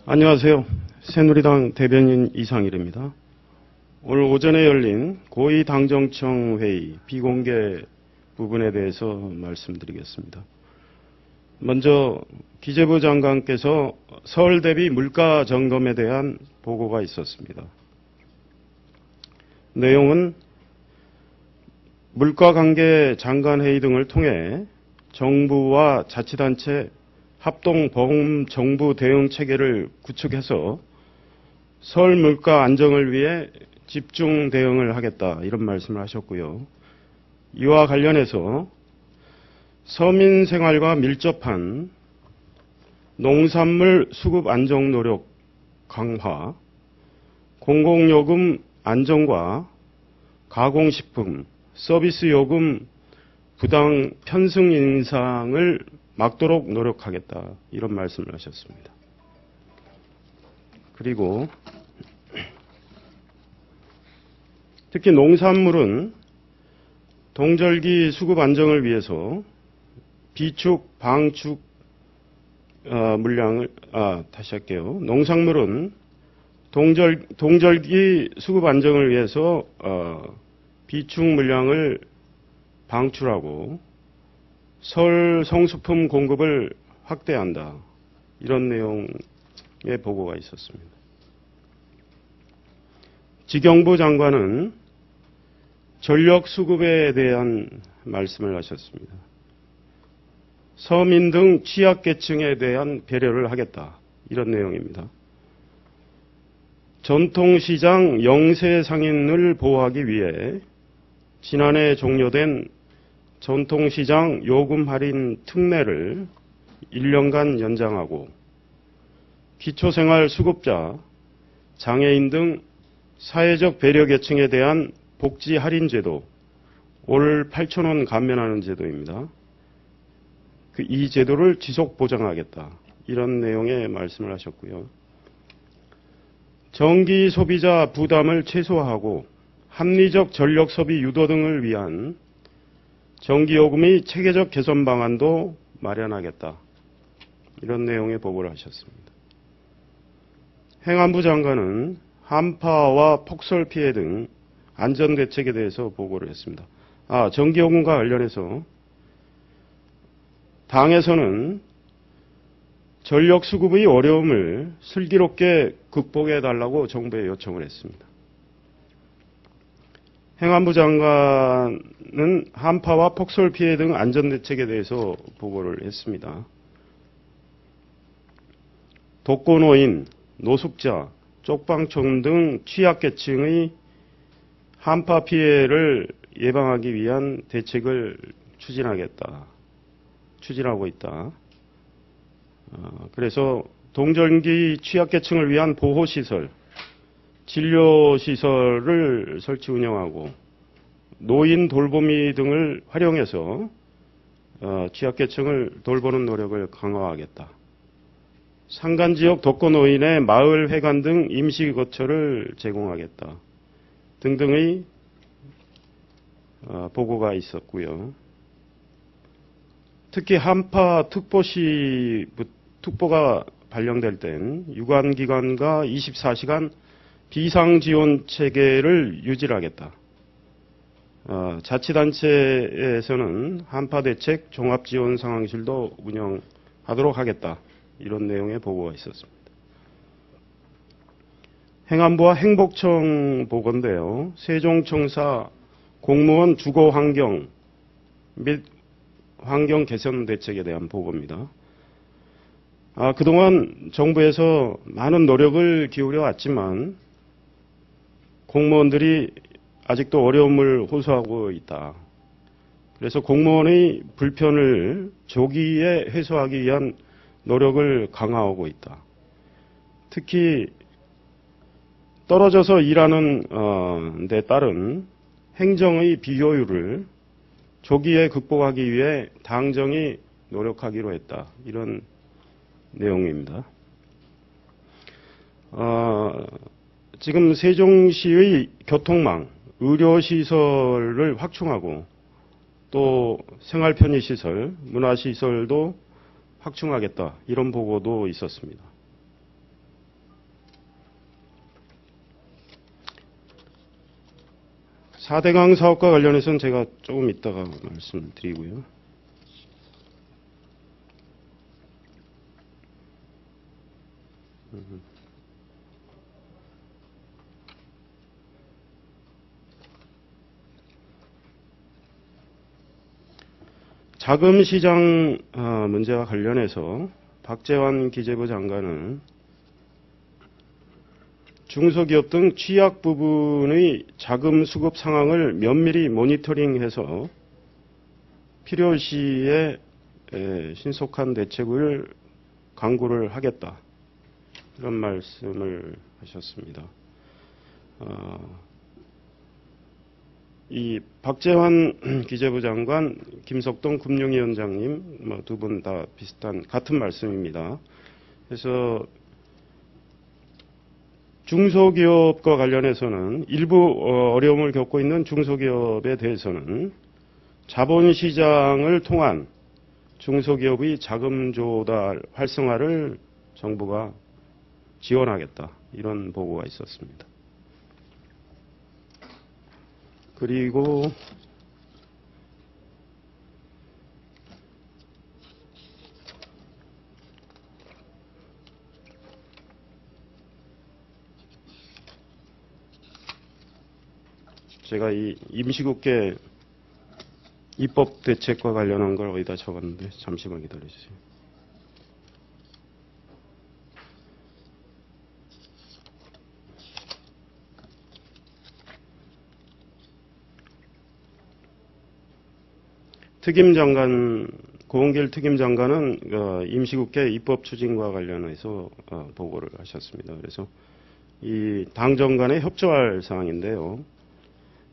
안녕하세요. 새누리당 대변인 이상일입니다. 오늘 오전에 열린 고위당정청 회의 비공개 부분에 대해서 말씀드리겠습니다. 먼저 기재부 장관께서 설 대비 물가 점검에 대한 보고가 있었습니다. 내용은 물가관계 장관회의 등을 통해 정부와 자치단체 합동 정부 대응 체계를 구축해서 설 물가 안정을 위해 집중 대응을 하겠다, 이런 말씀을 하셨고요. 이와 관련해서 서민 생활과 밀접한 농산물 수급 안정 노력 강화, 공공요금 안정과 가공식품, 서비스 요금 부당 편승 인상을 막도록 노력하겠다, 이런 말씀을 하셨습니다. 그리고 특히 농산물은 동절기 수급 안정을 위해서 비축, 방축 물량을 다시 할게요. 농산물은 동절기 수급 안정을 위해서 비축 물량을 방출하고 설 성수품 공급을 확대한다, 이런 내용의 보고가 있었습니다. 지경부 장관은 전력 수급에 대한 말씀을 하셨습니다. 서민 등 취약계층에 대한 배려를 하겠다, 이런 내용입니다. 전통시장 영세 상인을 보호하기 위해 지난해 종료된 전통시장 요금 할인 특례를 1년간 연장하고 기초생활 수급자, 장애인 등 사회적 배려 계층에 대한 복지 할인 제도, 올 8,000원 감면하는 제도입니다. 이 제도를 지속 보장하겠다, 이런 내용의 말씀을 하셨고요. 전기 소비자 부담을 최소화하고 합리적 전력 소비 유도 등을 위한 전기요금의 체계적 개선 방안도 마련하겠다, 이런 내용의 보고를 하셨습니다. 행안부 장관은 한파와 폭설 피해 등 안전대책에 대해서 보고를 했습니다. 전기요금과 관련해서 당에서는 전력 수급의 어려움을 슬기롭게 극복해달라고 정부에 요청을 했습니다. 행안부 장관은 한파와 폭설 피해 등 안전대책에 대해서 보고를 했습니다. 독거노인, 노숙자, 쪽방촌 등 취약계층의 한파 피해를 예방하기 위한 대책을 추진하고 있다. 그래서 동절기 취약계층을 위한 보호시설, 진료시설을 설치 운영하고 노인 돌보미 등을 활용해서 취약계층을 돌보는 노력을 강화하겠다. 산간지역 독거노인의 마을회관 등 임시거처를 제공하겠다, 등등의 보고가 있었고요. 특히 한파 특보가 발령될 땐 유관기관과 24시간 비상지원 체계를 유지하겠다. 자치단체에서는 한파대책 종합지원상황실도 운영하도록 하겠다, 이런 내용의 보고가 있었습니다. 행안부와 행복청 보고인데요. 세종청사 공무원 주거 환경 및 환경 개선 대책에 대한 보고입니다. 그동안 정부에서 많은 노력을 기울여 왔지만 공무원들이 아직도 어려움을 호소하고 있다. 그래서 공무원의 불편을 조기에 해소하기 위한 노력을 강화하고 있다. 특히 떨어져서 일하는 데 따른 행정의 비효율을 조기에 극복하기 위해 당정이 노력하기로 했다, 이런 내용입니다. 지금 세종시의 교통망, 의료시설을 확충하고 또 생활편의시설, 문화시설도 확충하겠다. 이런 보고도 있었습니다. 사대강 사업과 관련해서는 제가 조금 이따가 말씀드리고요. 자금시장 문제와 관련해서 박재환 기재부 장관은 중소기업 등 취약 부분의 자금 수급 상황을 면밀히 모니터링해서 필요시에 신속한 대책을 강구를 하겠다. 이런 말씀을 하셨습니다. 이 박재환 기재부 장관, 김석동 금융위원장님 두 분 다 비슷한 같은 말씀입니다. 그래서 중소기업과 관련해서는 일부 어려움을 겪고 있는 중소기업에 대해서는 자본시장을 통한 중소기업의 자금 조달 활성화를 정부가 지원하겠다. 이런 보고가 있었습니다. 그리고 제가 이 임시국회 입법 대책과 관련한 걸 어디다 적었는데 잠시만 기다려주세요. 특임장관, 고은길 특임장관은 임시국회 입법 추진과 관련해서 보고를 하셨습니다. 그래서 이 당정 간에 협조할 사항인데요.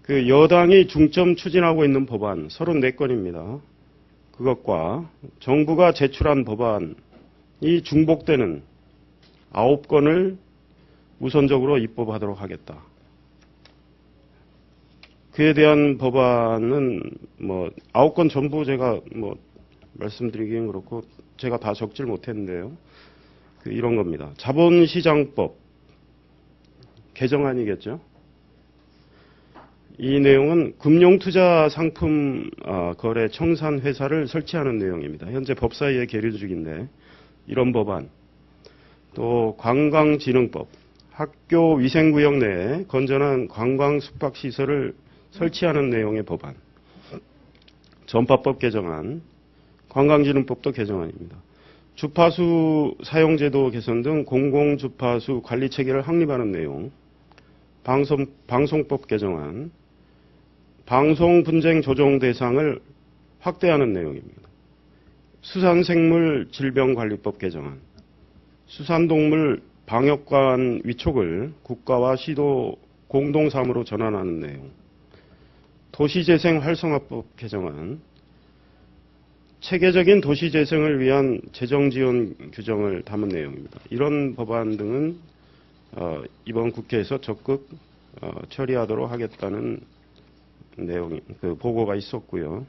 그 여당이 중점 추진하고 있는 법안 34건입니다. 그것과 정부가 제출한 법안이 중복되는 9건을 우선적으로 입법하도록 하겠다. 그에 대한 법안은 9건 전부 제가 말씀드리기는 그렇고 제가 다 적질 못했는데요. 이런 겁니다. 자본시장법 개정안이겠죠. 이 내용은 금융투자상품 거래 청산회사를 설치하는 내용입니다. 현재 법사위에 계류 중인데 이런 법안, 또 관광진흥법, 학교 위생구역 내에 건전한 관광 숙박시설을 설치하는 내용의 법안, 전파법 개정안, 관광진흥법도 개정안입니다. 주파수 사용제도 개선 등 공공주파수 관리체계를 확립하는 내용, 방송법 개정안, 방송분쟁 조정 대상을 확대하는 내용입니다. 수산생물 질병관리법 개정안, 수산동물 방역관 위촉을 국가와 시도 공동사무로 전환하는 내용, 도시재생 활성화법 개정안, 체계적인 도시재생을 위한 재정지원 규정을 담은 내용입니다. 이런 법안 등은 이번 국회에서 적극 처리하도록 하겠다는 내용이 보고가 있었고요.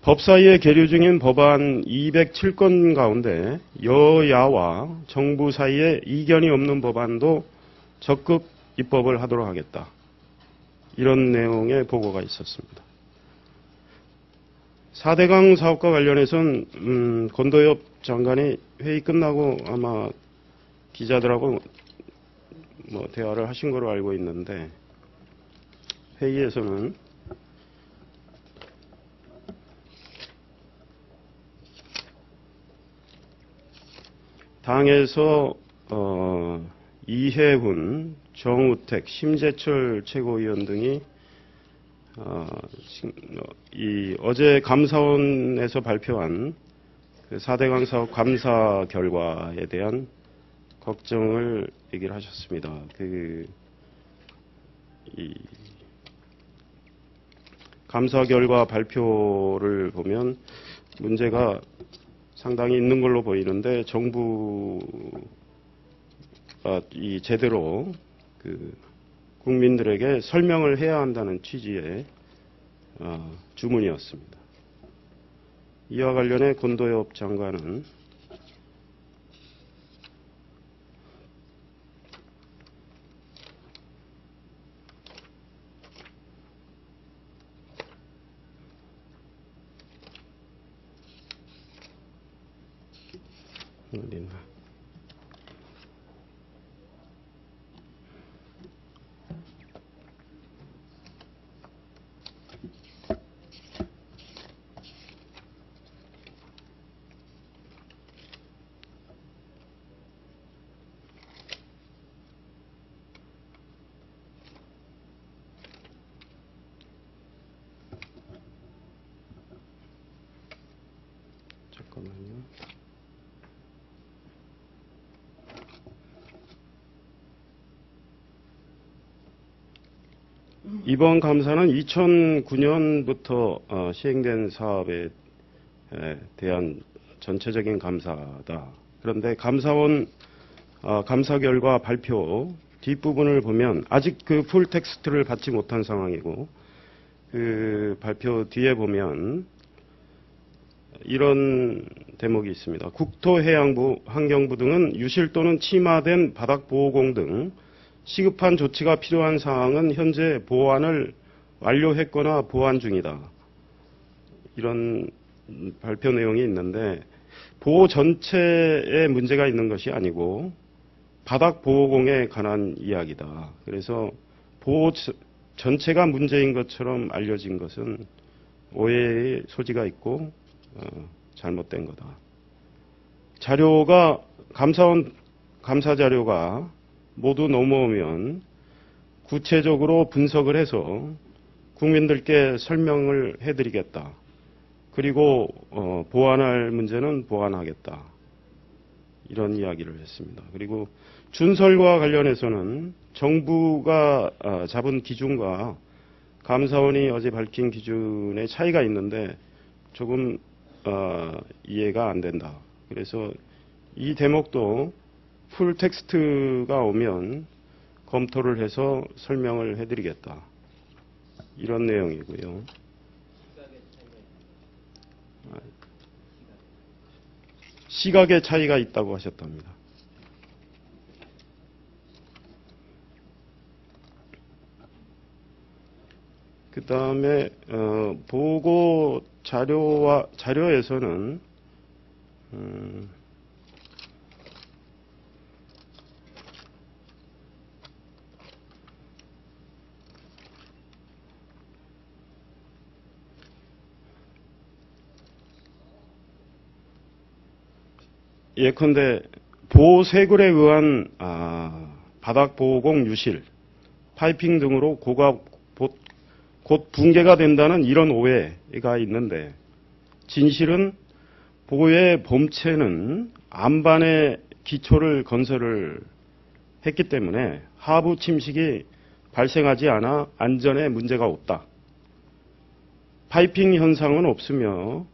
법사위에 계류 중인 법안 207건 가운데 여야와 정부 사이에 이견이 없는 법안도 적극 입법을 하도록 하겠다. 이런 내용의 보고가 있었습니다. 4대강 사업과 관련해서는 권도엽 장관이 회의 끝나고 아마 기자들하고 대화를 하신 걸로 알고 있는데 회의에서는 당에서 이해훈, 정우택, 심재철 최고위원 등이 어제 감사원에서 발표한 그 4대강 사업 감사 결과에 대한 걱정을 얘기를 하셨습니다. 이 감사 결과 발표를 보면 문제가 상당히 있는 걸로 보이는데 정부가 제대로 국민들에게 설명을 해야 한다는 취지의 주문이었습니다. 이와 관련해 권도엽 장관은 어디나 잠깐만요. 이번 감사는 2009년부터 시행된 사업에 대한 전체적인 감사다. 그런데 감사원 감사 결과 발표 뒷부분을 보면 아직 그 풀 텍스트를 받지 못한 상황이고, 그 발표 뒤에 보면 이런 대목이 있습니다. 국토해양부, 환경부 등은 유실 또는 침하된 바닥보호공 등 시급한 조치가 필요한 사항은 현재 보완을 완료했거나 보완 중이다. 이런 발표 내용이 있는데, 보호 전체에 문제가 있는 것이 아니고 바닥보호공에 관한 이야기다. 그래서 보호 전체가 문제인 것처럼 알려진 것은 오해의 소지가 있고 잘못된 거다. 자료가 감사원 감사 자료가 모두 넘어오면 구체적으로 분석을 해서 국민들께 설명을 해드리겠다. 그리고 보완할 문제는 보완하겠다. 이런 이야기를 했습니다. 그리고 준설과 관련해서는 정부가 잡은 기준과 감사원이 어제 밝힌 기준의 차이가 있는데 조금 이해가 안 된다. 그래서 이 대목도 풀 텍스트가 오면 검토를 해서 설명을 해드리겠다. 이런 내용이고요. 시각의 차이가 있다고 하셨답니다. 그 다음에 보고 자료에서는 예컨대 보호세굴에 의한 바닥보호공 유실, 파이핑 등으로 곧 붕괴가 된다는 이런 오해가 있는데, 진실은 보호의 본체는 안반의 기초를 건설을 했기 때문에 하부 침식이 발생하지 않아 안전에 문제가 없다. 파이핑 현상은 없으며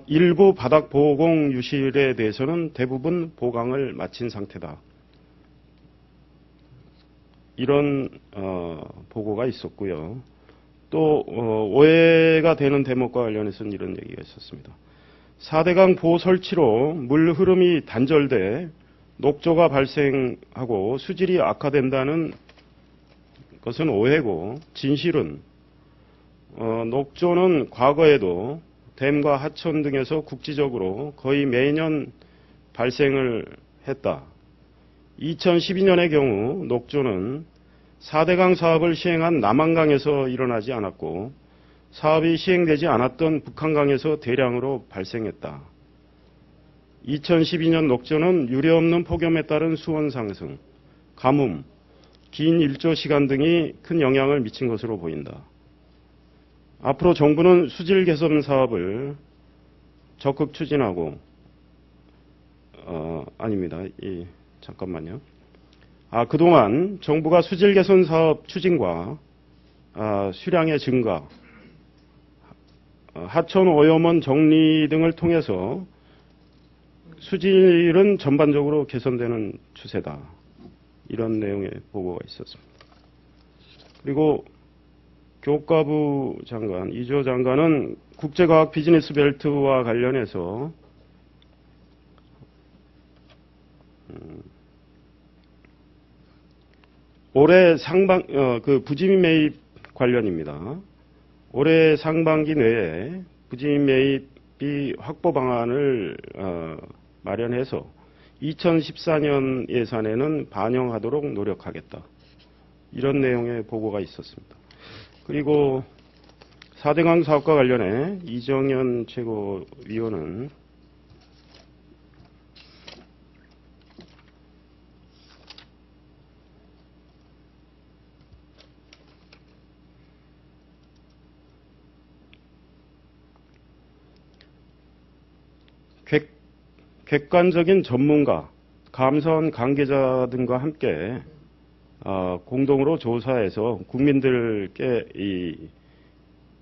일부 바닥보호공 유실에 대해서는 대부분 보강을 마친 상태다. 이런 보고가 있었고요. 또 오해가 되는 대목과 관련해서는 이런 얘기가 있었습니다. 4대강 보호 설치로 물 흐름이 단절돼 녹조가 발생하고 수질이 악화된다는 것은 오해고, 진실은 녹조는 과거에도 댐과 하천 등에서 국지적으로 거의 매년 발생을 했다. 2012년의 경우 녹조는 4대강 사업을 시행한 남한강에서 일어나지 않았고, 사업이 시행되지 않았던 북한강에서 대량으로 발생했다. 2012년 녹조는 유례없는 폭염에 따른 수온 상승, 가뭄, 긴 일조 시간 등이 큰 영향을 미친 것으로 보인다. 앞으로 정부는 수질 개선 사업을 적극 추진하고, 아닙니다. 잠깐만요. 그동안 정부가 수질 개선 사업 추진과 수량의 증가, 하천 오염원 정리 등을 통해서 수질은 전반적으로 개선되는 추세다. 이런 내용의 보고가 있었습니다. 그리고 교과부 장관, 이주호 장관은 국제과학 비즈니스 벨트와 관련해서 올해 그 부진 매입 관련입니다. 올해 상반기 내에 부진 매입비 확보 방안을 마련해서 2014년 예산에는 반영하도록 노력하겠다. 이런 내용의 보고가 있었습니다. 그리고 4대강 사업과 관련해 이정현 최고위원은 객관적인 전문가, 감사원 관계자 등과 함께 공동으로 조사해서 국민들께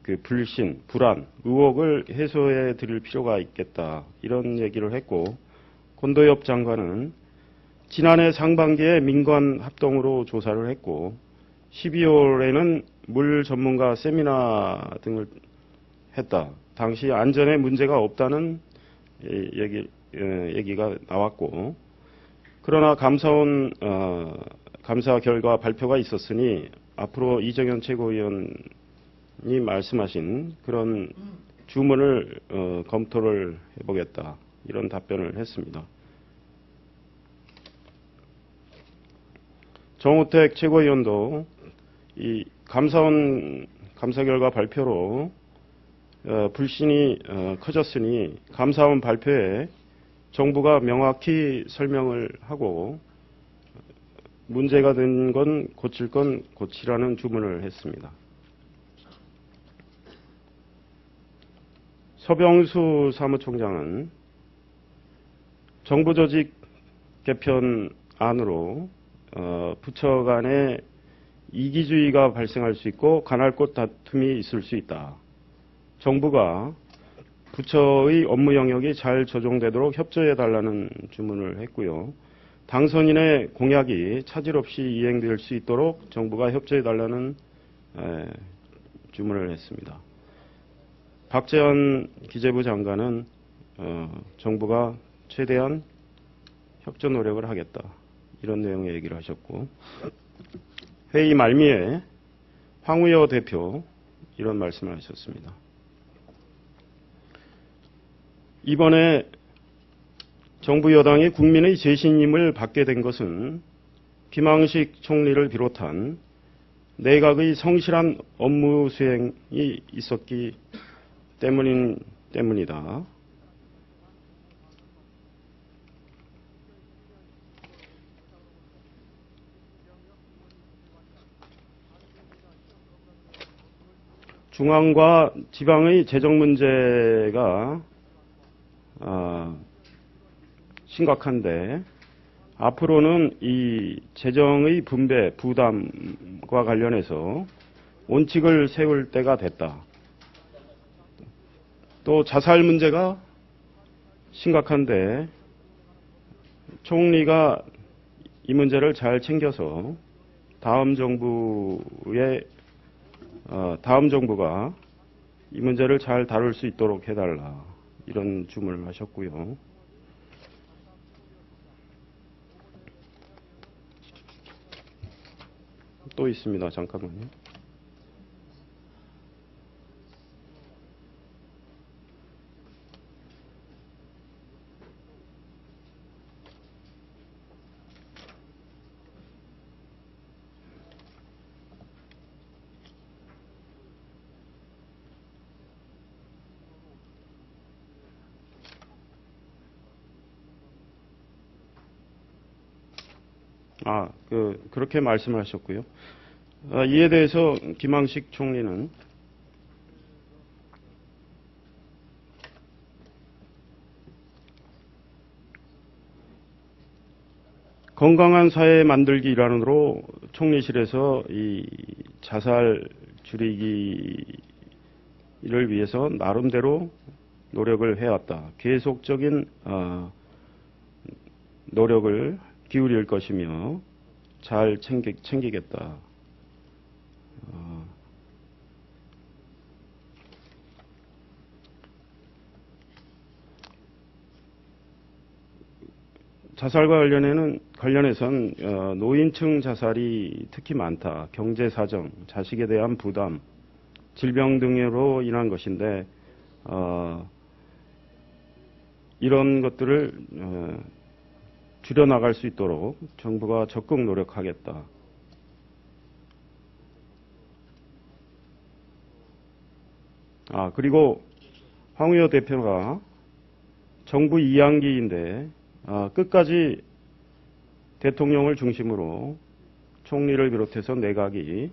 그 불신, 불안, 의혹을 해소해 드릴 필요가 있겠다. 이런 얘기를 했고, 권도엽 장관은 지난해 상반기에 민관 합동으로 조사를 했고 12월에는 물 전문가 세미나 등을 했다. 당시 안전에 문제가 없다는 얘기가 나왔고, 그러나 감사원 감사 결과 발표가 있었으니 앞으로 이정현 최고위원이 말씀하신 그런 주문을 검토를 해보겠다. 이런 답변을 했습니다. 정우택 최고위원도 이 감사원 감사 결과 발표로 불신이 커졌으니 감사원 발표에 정부가 명확히 설명을 하고 문제가 된 건 고칠 건 고치라는 주문을 했습니다. 서병수 사무총장은 정부 조직 개편안으로 부처 간에 이기주의가 발생할 수 있고 간할것 다툼이 있을 수 있다. 정부가 부처의 업무 영역이 잘 조정되도록 협조해달라는 주문을 했고요. 당선인의 공약이 차질 없이 이행될 수 있도록 정부가 협조해달라는 주문을 했습니다. 박재현 기재부 장관은 정부가 최대한 협조 노력을 하겠다. 이런 내용의 얘기를 하셨고, 회의 말미에 황우여 대표 이런 말씀을 하셨습니다. 이번에 정부 여당이 국민의 재신임을 받게 된 것은 김황식 총리를 비롯한 내각의 성실한 업무 수행이 있었기 때문이다. 중앙과 지방의 재정 문제가 심각한데 앞으로는 이 재정의 분배, 부담과 관련해서 원칙을 세울 때가 됐다. 또 자살 문제가 심각한데 총리가 이 문제를 잘 챙겨서 다음 정부가 이 문제를 잘 다룰 수 있도록 해달라. 이런 주문을 하셨고요. 또 있습니다. 잠깐만요. 그렇게 말씀을 하셨고요. 이에 대해서 김황식 총리는 건강한 사회 만들기 일환으로 총리실에서 이 자살 줄이기를 위해서 나름대로 노력을 해왔다. 계속적인 노력을 기울일 것이며 잘 챙기겠다. 자살과 관련해선 노인층 자살이 특히 많다. 경제 사정, 자식에 대한 부담, 질병 등으로 인한 것인데 이런 것들을 줄여나갈 수 있도록 정부가 적극 노력하겠다. 그리고 황우여 대표가 정부 2학기인데 끝까지 대통령을 중심으로 총리를 비롯해서 내각이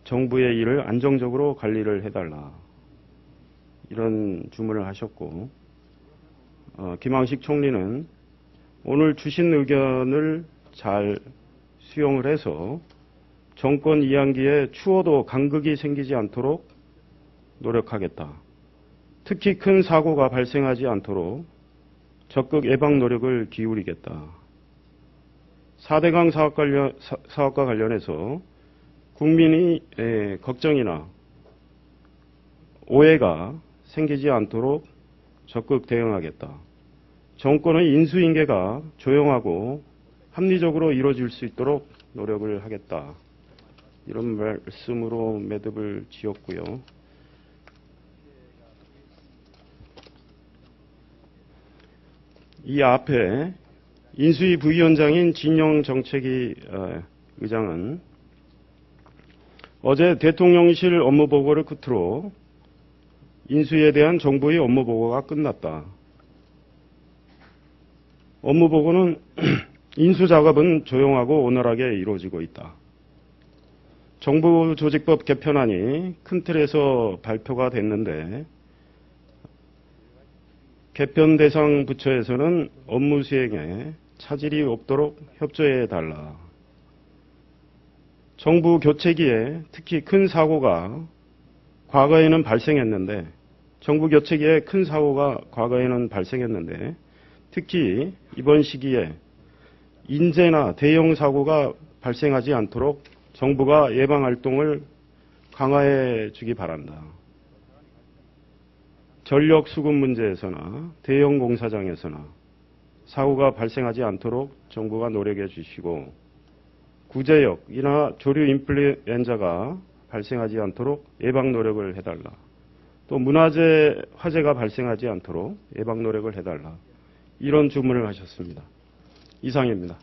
정부의 일을 안정적으로 관리를 해달라. 이런 주문을 하셨고 김황식 총리는 오늘 주신 의견을 잘 수용을 해서 정권 2학기에 추호도 간극이 생기지 않도록 노력하겠다. 특히 큰 사고가 발생하지 않도록 적극 예방 노력을 기울이겠다. 4대강 사업과 관련해서 국민이 걱정이나 오해가 생기지 않도록 적극 대응하겠다. 정권의 인수인계가 조용하고 합리적으로 이루어질 수 있도록 노력을 하겠다. 이런 말씀으로 매듭을 지었고요. 이 앞에 인수위 부위원장인 진영정책위 의장은 어제 대통령실 업무보고를 끝으로 인수위에 대한 정부의 업무보고가 끝났다. 업무보고는 인수작업은 조용하고 온활하게 이루어지고 있다. 정부 조직법 개편안이 큰 틀에서 발표가 됐는데 개편 대상 부처에서는 업무 수행에 차질이 없도록 협조해달라. 정부 교체기에 특히 큰 사고가 과거에는 발생했는데 특히 이번 시기에 인재나 대형 사고가 발생하지 않도록 정부가 예방활동을 강화해 주기 바란다. 전력 수급 문제에서나 대형 공사장에서나 사고가 발생하지 않도록 정부가 노력해 주시고 구제역이나 조류 인플루엔자가 발생하지 않도록 예방 노력을 해달라. 또 문화재 화재가 발생하지 않도록 예방 노력을 해달라. 이런 주문을 하셨습니다. 이상입니다.